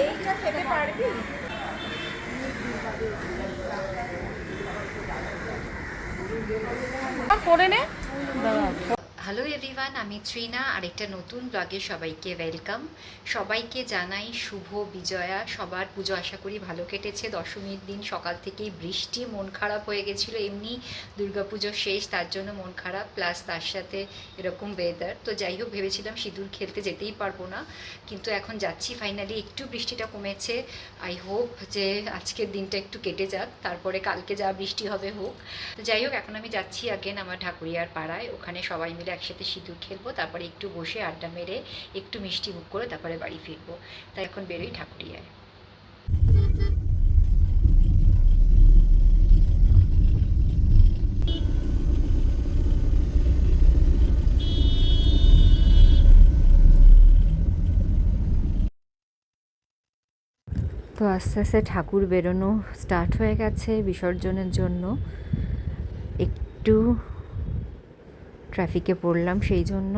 এইটা খেতে পারবি? করে নে। হ্যালো এভরিওয়ান, আমি ত্রিনা আর একটা নতুন ব্লগে সবাইকে ওয়েলকাম। সবাইকে জানাই শুভ বিজয়া। সবার পুজো আশা করি ভালো কেটেছে। দশমীর দিন সকাল থেকেই বৃষ্টি, মন খারাপ হয়ে গেছিলো। এমনি দুর্গাপুজো শেষ, তার জন্য মন খারাপ, প্লাস তার সাথে এরকম ওয়েদার। তো যাই হোক, ভেবেছিলাম সিঁদুর খেলতে যেতেই পারবো না, কিন্তু এখন যাচ্ছি। ফাইনালি একটু বৃষ্টিটা কমেছে। আই হোপ যে আজকের দিনটা একটু কেটে যাক, তারপরে কালকে যা বৃষ্টি হবে হোক। তো যাই হোক, এখন আমি যাচ্ছি আগেন আমার ঢাকুরিয়ার পাড়ায়। ওখানে সবাই মিলে একসাথে সিঁদুর খেলবো, তারপরে একটু বসে আড্ডা মেরে একটু মিষ্টি মুখ করে তারপরে বাড়ি ফিরবো। তাই এখন বেরোই ঢাকুরিয়ায়। তো আস্তে আস্তে ঠাকুর বেরোনো স্টার্ট হয়ে গেছে বিসর্জনের জন্য। একটু ট্রাফিকে পড়লাম, সেই জন্য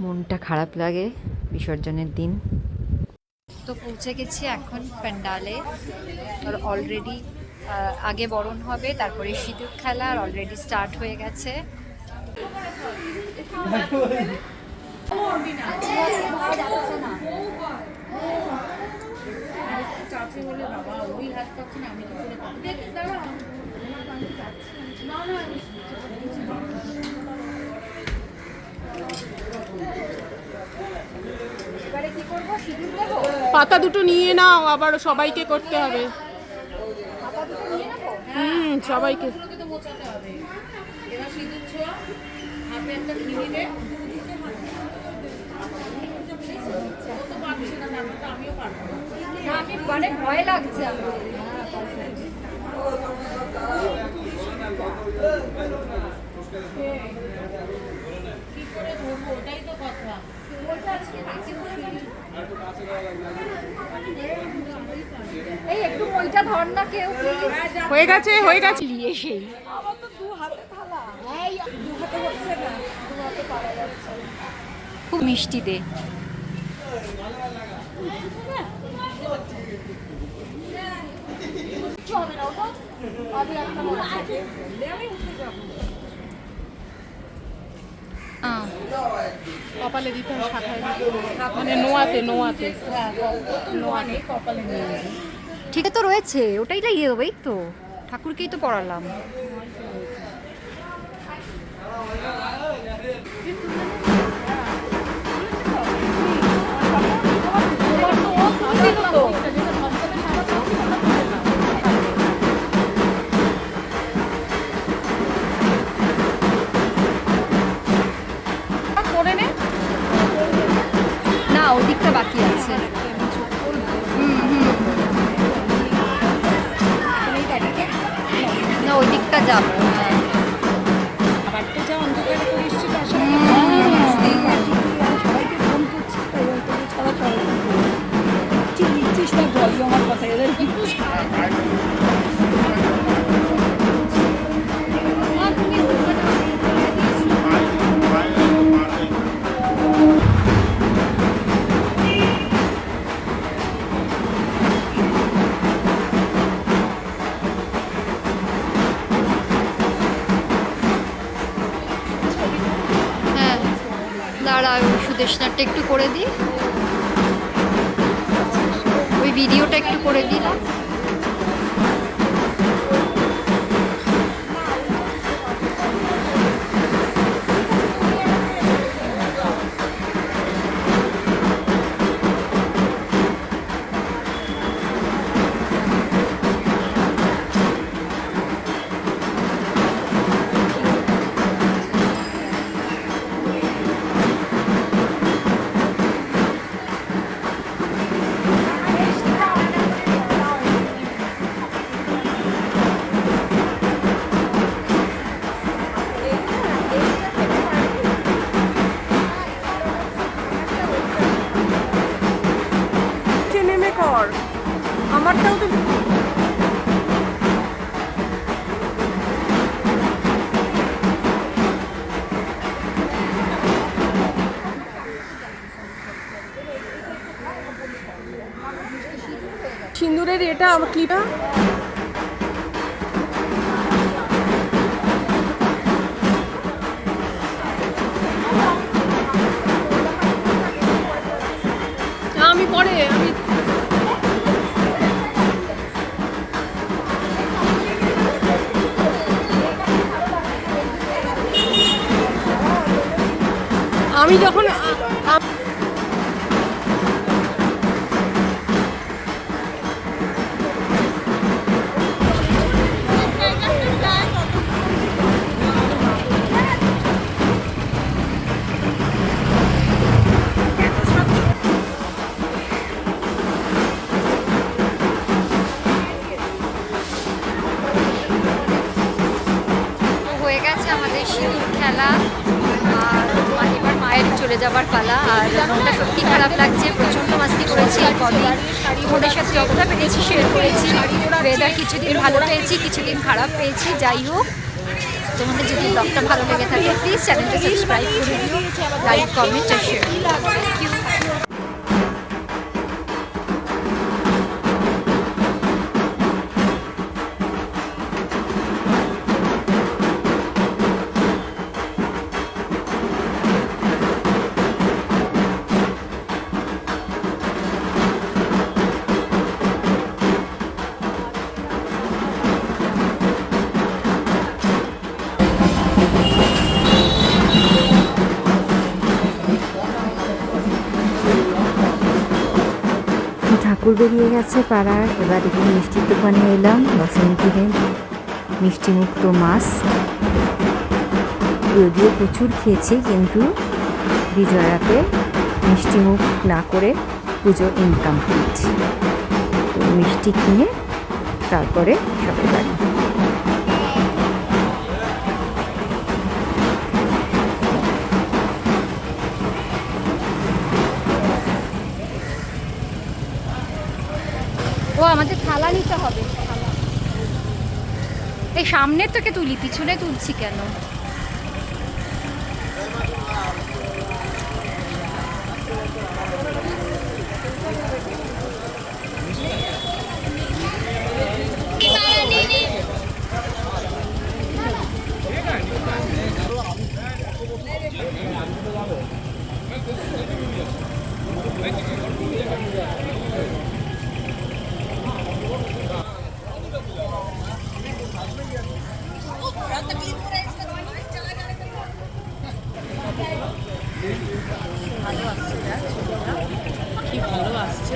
মনটা খারাপ লাগে বিসর্জনের দিন। তো পৌঁছে গেছি এখন প্যান্ডালে। আর অলরেডি আগে বরণ হবে, তারপরে সিঁদুর খেলা, আর অলরেডি স্টার্ট হয়ে গেছে। পাতা দুটো নিয়ে নাও, আবার সবাইকে করতে হবে। সবাইকে মানে ভয় লাগছে আমার। এই একটু ওইটা ধর না কেউ, হয়ে গেছে হয়ে গেছে। নিয়ে সেই আমার তো দু হাতে থালা, এই দু হাতে হচ্ছে না, দু হাতে পারা যাচ্ছে। খুব মিষ্টি দে। কপালে দিতে হয়, শাখায় মানে নোয়াতে নোয়াতে নোয়াতে কপালে নিয়ে যাবে। ঠিক তো রয়েছে, ওটাই লাগিয়ে দেবো। এই তো ঠাকুরকেই তো পড়ালাম। করে নে না, ওদিকটা বাকি আছে। না, ওই দিকটা যাবো। আবারটা যা অন্ধকারে করে এসছি, তার সাথে সবাইকে ফোন করছি, তাই ওইটা ছাড়া চলে না। ঠিক নিচ্ছিস না, জল আমার কথা এদের কিন্তু দাঁড়া, ওই সুদেশনারটা একটু করে দিই, ওই ভিডিওটা একটু করে দিলাম। এটা আমার ক্লিপটা আমি পরে আমি যখন হয়ে গেছে আমাদের সিঁদুর খেলা, আর এবার মায়ের চলে যাবার পালা। আর মনটা সত্যি খারাপ লাগছে, প্রচণ্ড মাস্তি করেছি এই কদিন, তোমাদের সাথে যতটা পেরেছি শেয়ার করেছি। ওয়েদার কিছুদিন ভালো পেয়েছি, কিছুদিন খারাপ পেয়েছি। যাই হোক, তোমাদের যদি ব্লগটা ভালো লেগে থাকে প্লিজ চ্যানেলটা সাবস্ক্রাইব করে দিও, লাইক কমেন্ট আর শেয়ার। Thank you. ঠাকুর বেরিয়ে গেছে পাড়ার, এবার একটু মিষ্টির দোকানে এলাম। দশমী দিনের মিষ্টি মুক্ত মাছ, যদিও প্রচুর খেয়েছি, কিন্তু বিজয়াকে মিষ্টি মুখ না করে পুজো ইনকমপ্লিট। তো মিষ্টি কিনে তারপরে সবাই বাড়ি। ও আমাদের থালা নিতে হবে। এই সামনের থেকে তুলি, পিছনে তুলছি কেন? কি ভালো আসছে।